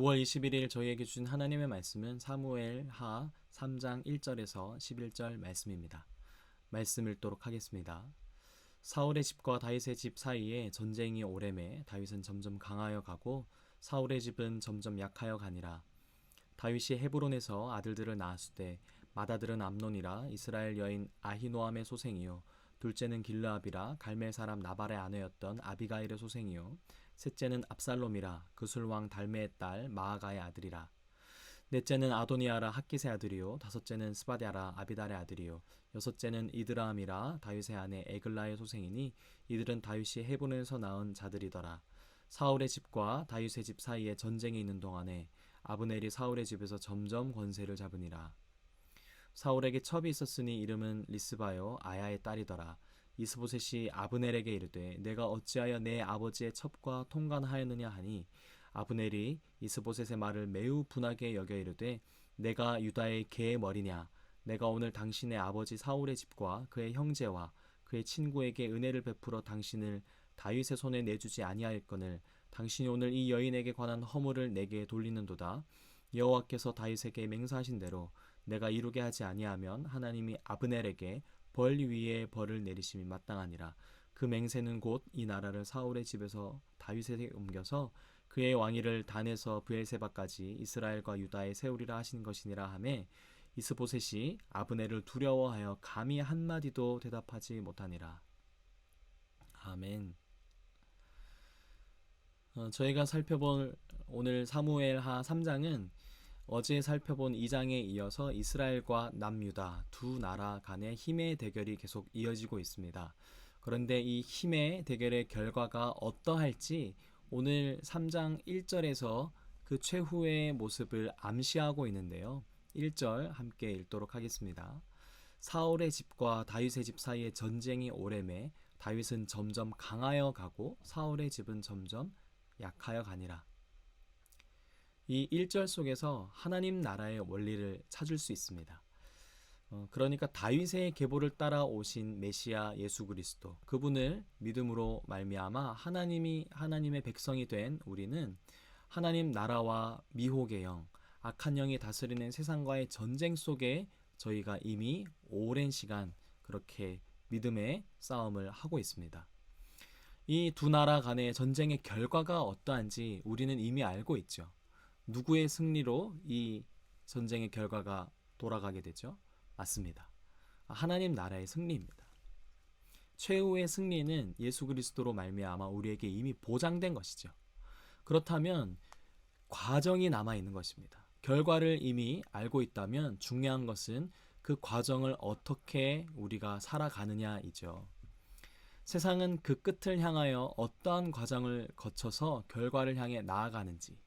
9월 21일 저희에게 주신 하나님의 말씀은 사무엘하 3장 1절에서 11절 말씀입니다. 말씀 읽도록 하겠습니다. 사울의 집과 다윗의 집 사이에 전쟁이 오래매 다윗은 점점 강하여 가고 사울의 집은 점점 약하여 가니라. 다윗이 헤브론에서 아들들을 낳았으되 맏아들은 암논이라 이스라엘 여인 아히노암의 소생이요 둘째는 길르압이라 갈멜 사람 나발의 아내였던 아비가일의 소생이요 셋째는 압살롬이라 그술왕 달메의 딸 마아가의 아들이라. 넷째는 아도니아라 핫깃의 아들이요 다섯째는 스바랴라 아비달의 아들이요 여섯째는 이드라함이라 다윗의 아내 에글라의 소생이니 이들은 다윗이 헤브론에서 낳은 자들이더라. 사울의 집과 다윗의 집 사이에 전쟁이 있는 동안에 아브넬이 사울의 집에서 점점 권세를 잡으니라. 사울에게 첩이 있었으니 이름은 리스바요 아야의 딸이더라. 이스보셋이 아브넬에게 이르되 내가 어찌하여 내 아버지의 첩과 통관하였느냐 하니 아브넬이 이스보셋의 말을 매우 분하게 여겨 이르되 내가 유다의 개의 머리냐. 내가 오늘 당신의 아버지 사울의 집과 그의 형제와 그의 친구에게 은혜를 베풀어 당신을 다윗의 손에 내주지 아니하였거늘 당신이 오늘 이 여인에게 관한 허물을 내게 돌리는도다. 여호와께서 다윗에게 맹세하신 대로 내가 이루게 하지 아니하면 하나님이 아브넬에게 벌 위에 벌을 내리심이 마땅하니라. 그 맹세는 곧 이 나라를 사울의 집에서 다윗에게 옮겨서 그의 왕위를 단에서 브엘세바까지 이스라엘과 유다에 세우리라 하신 것이니라 하매 이스보셋이 아브넬을 두려워하여 감히 한마디도 대답하지 못하니라. 아멘. 저희가 살펴볼 오늘 사무엘하 3장은 어제 살펴본 2장에 이어서 이스라엘과 남유다 두 나라 간의 힘의 대결이 계속 이어지고 있습니다. 그런데 이 힘의 대결의 결과가 어떠할지 오늘 3장 1절에서 그 최후의 모습을 암시하고 있는데요. 1절 함께 읽도록 하겠습니다. 사울의 집과 다윗의 집 사이에 전쟁이 오래매 다윗은 점점 강하여 가고 사울의 집은 점점 약하여 가니라. 이 1절 속에서 하나님 나라의 원리를 찾을 수 있습니다. 그러니까 다윗의 계보를 따라 오신 메시아 예수 그리스도, 그분을 믿음으로 말미암아 하나님의 백성이 된 우리는 하나님 나라와 미혹의 영, 악한 영이 다스리는 세상과의 전쟁 속에 저희가 이미 오랜 시간 그렇게 믿음의 싸움을 하고 있습니다. 이 두 나라 간의 전쟁의 결과가 어떠한지 우리는 이미 알고 있죠. 누구의 승리로 이 전쟁의 결과가 돌아가게 되죠? 맞습니다. 하나님 나라의 승리입니다. 최후의 승리는 예수 그리스도로 말미암아 우리에게 이미 보장된 것이죠. 그렇다면 과정이 남아 있는 것입니다. 결과를 이미 알고 있다면 중요한 것은 그 과정을 어떻게 우리가 살아가느냐이죠. 세상은 그 끝을 향하여 어떠한 과정을 거쳐서 결과를 향해 나아가는지,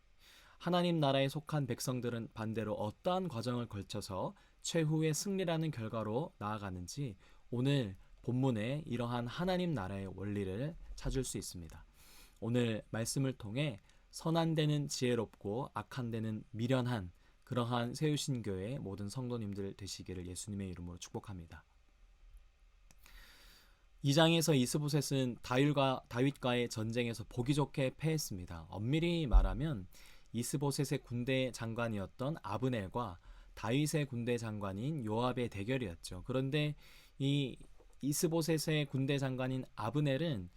하나님 나라에 속한 백성들은 반대로 어떠한 과정을 걸쳐서 최후의 승리라는 결과로 나아가는지 오늘 본문에 이러한 하나님 나라의 원리를 찾을 수 있습니다. 오늘 말씀을 통해 선한 데는 지혜롭고 악한 데는 미련한 그러한 세우신 교회 모든 성도님들 되시기를 예수님의 이름으로 축복합니다. 2장에서 이스보셋은 다윗과의 전쟁에서 보기 좋게 패했습니다. 엄밀히 말하면 이스보셋의 군대 장관이었던 아브넬과 다윗의 군대 장관인 요압의 대결이었죠. 그런데 이 이스보셋의 군대 장관인 아브넬은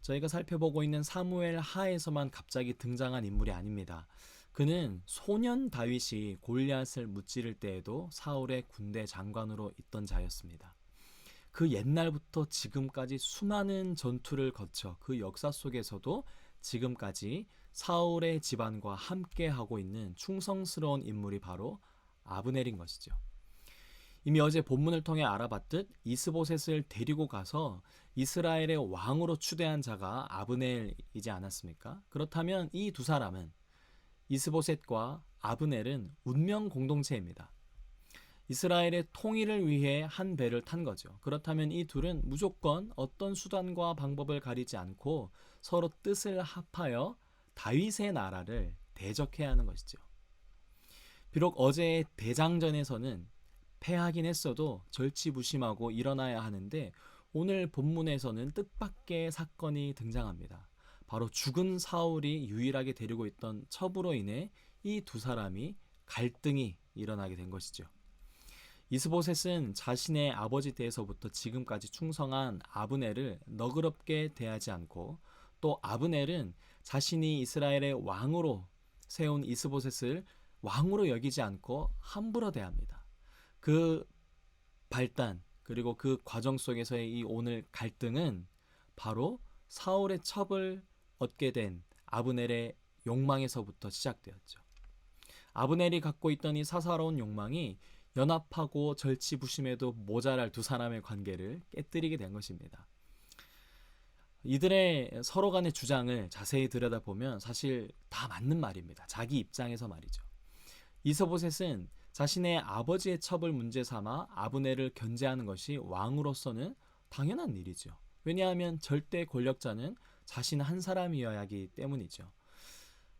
저희가 살펴보고 있는 사무엘 하에서만 갑자기 등장한 인물이 아닙니다. 그는 소년 다윗이 골리앗을 무찌를 때에도 사울의 군대 장관으로 있던 자였습니다. 그 옛날부터 지금까지 수많은 전투를 거쳐 그 역사 속에서도 지금까지 사울의 집안과 함께하고 있는 충성스러운 인물이 바로 아브넬인 것이죠. 이미 어제 본문을 통해 알아봤듯 이스보셋을 데리고 가서 이스라엘의 왕으로 추대한 자가 아브넬이지 않았습니까? 그렇다면 이 두 사람은 이스보셋과 아브넬은 운명 공동체입니다. 이스라엘의 통일을 위해 한 배를 탄 거죠. 그렇다면 이 둘은 무조건 어떤 수단과 방법을 가리지 않고 서로 뜻을 합하여 다윗의 나라를 대적해야 하는 것이죠. 비록 어제의 대장전에서는 패하긴 했어도 절치부심하고 일어나야 하는데 오늘 본문에서는 뜻밖의 사건이 등장합니다. 바로 죽은 사울이 유일하게 데리고 있던 첩으로 인해 이 두 사람이 갈등이 일어나게 된 것이죠. 이스보셋은 자신의 아버지 때에서부터 지금까지 충성한 아브넬을 너그럽게 대하지 않고, 또 아브넬은 자신이 이스라엘의 왕으로 세운 이스보셋을 왕으로 여기지 않고 함부로 대합니다. 그 발단 그리고 그 과정 속에서의 이 오늘 갈등은 바로 사울의 첩을 얻게 된 아브넬의 욕망에서부터 시작되었죠. 아브넬이 갖고 있던 이 사사로운 욕망이 연합하고 절치부심에도 모자랄 두 사람의 관계를 깨뜨리게 된 것입니다. 이들의 서로 간의 주장을 자세히 들여다보면 사실 다 맞는 말입니다. 자기 입장에서 말이죠. 이스보셋은 자신의 아버지의 첩을 문제 삼아 아브넬을 견제하는 것이 왕으로서는 당연한 일이죠. 왜냐하면 절대 권력자는 자신 한 사람이어야 하기 때문이죠.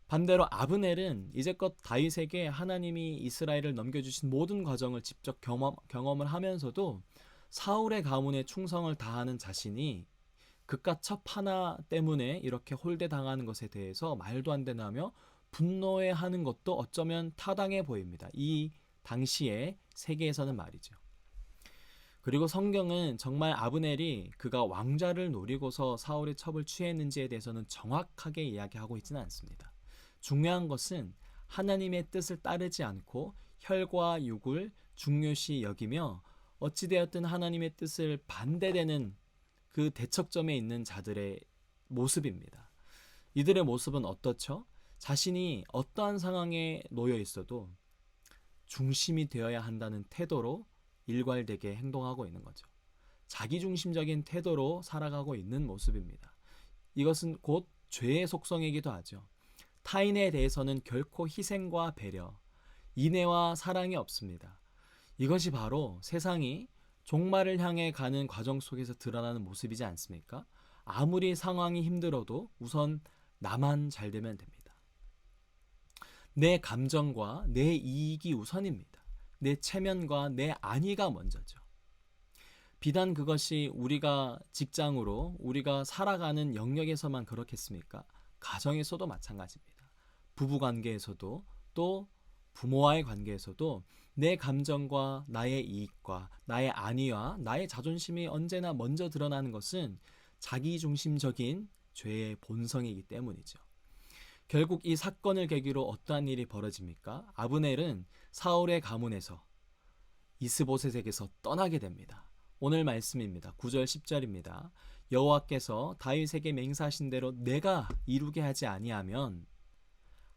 반대로 아브넬은 이제껏 다윗에게 하나님이 이스라엘을 넘겨주신 모든 과정을 직접 경험을 하면서도 사울의 가문에 충성을 다하는 자신이 그깟 첩 하나 때문에 이렇게 홀대당하는 것에 대해서 말도 안 되나며 분노해하는 것도 어쩌면 타당해 보입니다. 이 당시의 세계에서는 말이죠. 그리고 성경은 정말 아브넬이 그가 왕좌를 노리고서 사울의 첩을 취했는지에 대해서는 정확하게 이야기하고 있지는 않습니다. 중요한 것은 하나님의 뜻을 따르지 않고 혈과 육을 중요시 여기며 어찌되었든 하나님의 뜻을 반대되는 그 대척점에 있는 자들의 모습입니다. 이들의 모습은 어떻죠? 자신이 어떠한 상황에 놓여 있어도 중심이 되어야 한다는 태도로 일괄되게 행동하고 있는 거죠. 자기중심적인 태도로 살아가고 있는 모습입니다. 이것은 곧 죄의 속성이기도 하죠. 타인에 대해서는 결코 희생과 배려, 인애와 사랑이 없습니다. 이것이 바로 세상이 종말을 향해 가는 과정 속에서 드러나는 모습이지 않습니까? 아무리 상황이 힘들어도 우선 나만 잘 되면 됩니다. 내 감정과 내 이익이 우선입니다. 내 체면과 내 안위가 먼저죠. 비단 그것이 우리가 직장으로 우리가 살아가는 영역에서만 그렇겠습니까? 가정에서도 마찬가지입니다. 부부관계에서도 또 부모와의 관계에서도 내 감정과 나의 이익과 나의 안위와 나의 자존심이 언제나 먼저 드러나는 것은 자기중심적인 죄의 본성이기 때문이죠. 결국 이 사건을 계기로 어떠한 일이 벌어집니까? 아브넬은 사울의 가문에서 이스보셋에게서 떠나게 됩니다. 오늘 말씀입니다. 9절 10절입니다. 여호와께서 다윗에게 맹세하신 대로 내가 이루게 하지 아니하면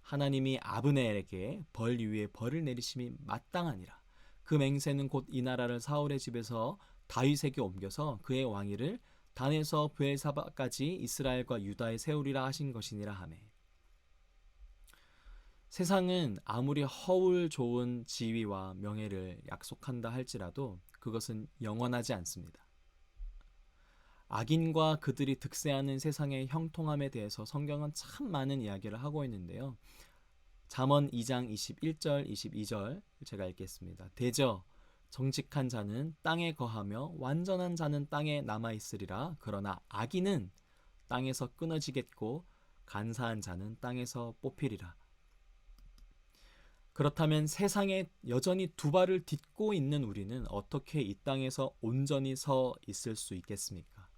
하나님이 아브넬에게 벌 위에 벌을 내리심이 마땅하니라. 그 맹세는 곧 이 나라를 사울의 집에서 다윗에게 옮겨서 그의 왕위를 단에서 브엘사바까지 이스라엘과 유다에 세우리라 하신 것이니라 하매. 세상은 아무리 허울 좋은 지위와 명예를 약속한다 할지라도 그것은 영원하지 않습니다. 악인과 그들이 득세하는 세상의 형통함에 대해서 성경은 참 많은 이야기를 하고 있는데요. 잠언 2장 21절 22절 제가 읽겠습니다. 대저 정직한 자는 땅에 거하며 완전한 자는 땅에 남아있으리라. 그러나 악인은 땅에서 끊어지겠고 간사한 자는 땅에서 뽑히리라. 그렇다면 세상에 여전히 두 발을 딛고 있는 우리는 어떻게 이 땅에서 온전히 서 있을 수 있겠습니까?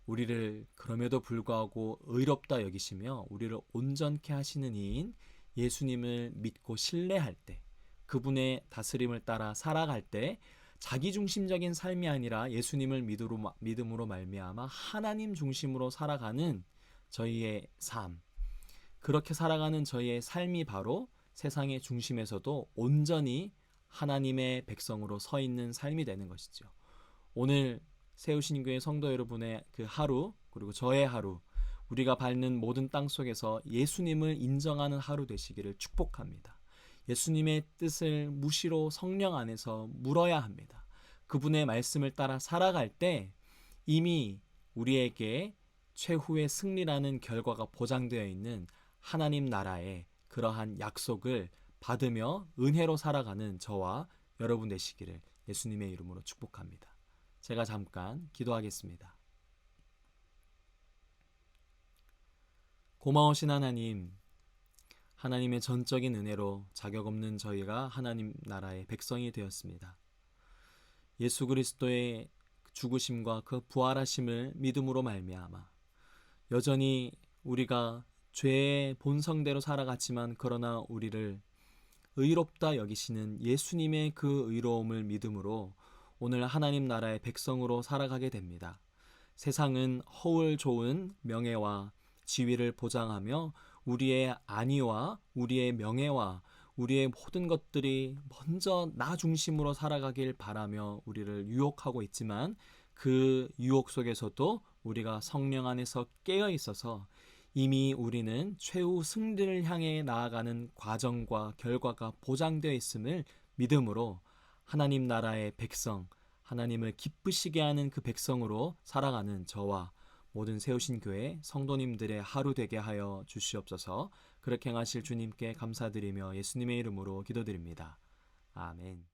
우리를 그럼에도 불구하고 의롭다 여기시며 우리를 온전케 하시는 이인 예수님을 믿고 신뢰할 때, 그분의 다스림을 따라 살아갈 때 자기중심적인 삶이 아니라 예수님을 믿음으로 말미암아 하나님 중심으로 살아가는 저희의 삶, 그렇게 살아가는 저희의 삶이 바로 세상의 중심에서도 온전히 하나님의 백성으로 서 있는 삶이 되는 것이죠. 오늘 세우신 교회 성도 여러분의 그 하루, 그리고 저의 하루, 우리가 밟는 모든 땅 속에서 예수님을 인정하는 하루 되시기를 축복합니다. 예수님의 뜻을 무시로 성령 안에서 물어야 합니다. 그분의 말씀을 따라 살아갈 때 이미 우리에게 최후의 승리라는 결과가 보장되어 있는 하나님 나라의 그러한 약속을 받으며 은혜로 살아가는 저와 여러분 되시기를 예수님의 이름으로 축복합니다. 제가 잠깐 기도하겠습니다. 고마우신 하나님, 하나님의 전적인 은혜로 자격 없는 저희가 하나님 나라의 백성이 되었습니다. 예수 그리스도의 죽으심과 그 부활하심을 믿음으로 말미암아 여전히 우리가 죄의 본성대로 살아갔지만 그러나 우리를 의롭다 여기시는 예수님의 그 의로움을 믿음으로 오늘 하나님 나라의 백성으로 살아가게 됩니다. 세상은 허울 좋은 명예와 지위를 보장하며 우리의 안위와 우리의 명예와 우리의 모든 것들이 먼저 나 중심으로 살아가길 바라며 우리를 유혹하고 있지만 그 유혹 속에서도 우리가 성령 안에서 깨어 있어서 이미 우리는 최후 승리를 향해 나아가는 과정과 결과가 보장되어 있음을 믿음으로 하나님 나라의 백성, 하나님을 기쁘시게 하는 그 백성으로 살아가는 저와 모든 세우신 교회 성도님들의 하루 되게 하여 주시옵소서. 그렇게 행하실 주님께 감사드리며 예수님의 이름으로 기도드립니다. 아멘.